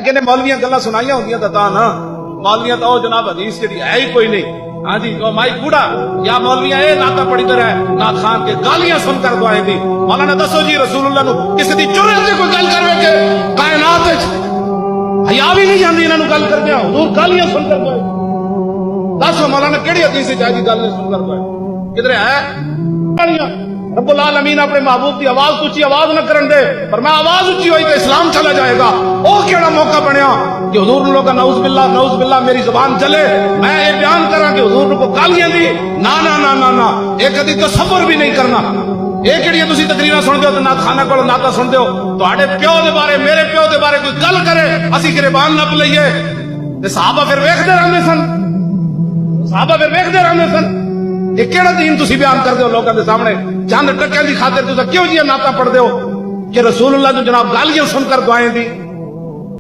कहने मौलवियां गल्लां सुनाइयां होंदियां तां ना मौलवियां तो जनाब हदीस जी है ही कोई नहीं। हाँ जी तो माई कूड़ा या मौलवियां ये नाता पढ़ी तरह ना खान के गालियां सुनकर दुआएं दी। मौलाना दसो जी रसूलुल्लाह नु किसी दी चुरे से कोई गल करवे के कायनात विच हया भी नहीं जांदी इन्हां नु गल करदे हुजूर गालियां सुनकर दुआए। दसो मौलाना केड़ी हदीस विच आई गल सुनकर दुआए किधर है गालियां। रब्बुल आलमीन अपने महबूब की आवाज ऊंची आवाज न करन दे पर मैं आवाज ऊंची हुई तो इस्लाम चला जाएगा। ओ केड़ा मौका बनया कि हुजूर लोग नऊज बिल्ला मेरी जुबान चले मैं ये बयान करा कि हुजूर को गालियां दी ना ना ना ना ना एक कदी तसव्वुर भी नहीं करना। ये केड़ियां तुसी तकरीरां सुनदे हो ते ना खाना कोल नाता सुनदे हो तुहाडे प्यो दे बारे मेरे प्यो दे बारे कोई गल करे असी गिरबान नप लईए ते सहाबा फिर वेखदे रहंदे सन। सहाबा फिर वेखदे रहंदे सन। ये केड़ा दीन तुसी बयान करदे हो लोकां दे सामने चंद टक्कियां दी खातिर तुसी क्यों जी नाता पढ़दे हो कि रसूलुल्लाह नु जनाब गालियां सुनकर दुआएं दी।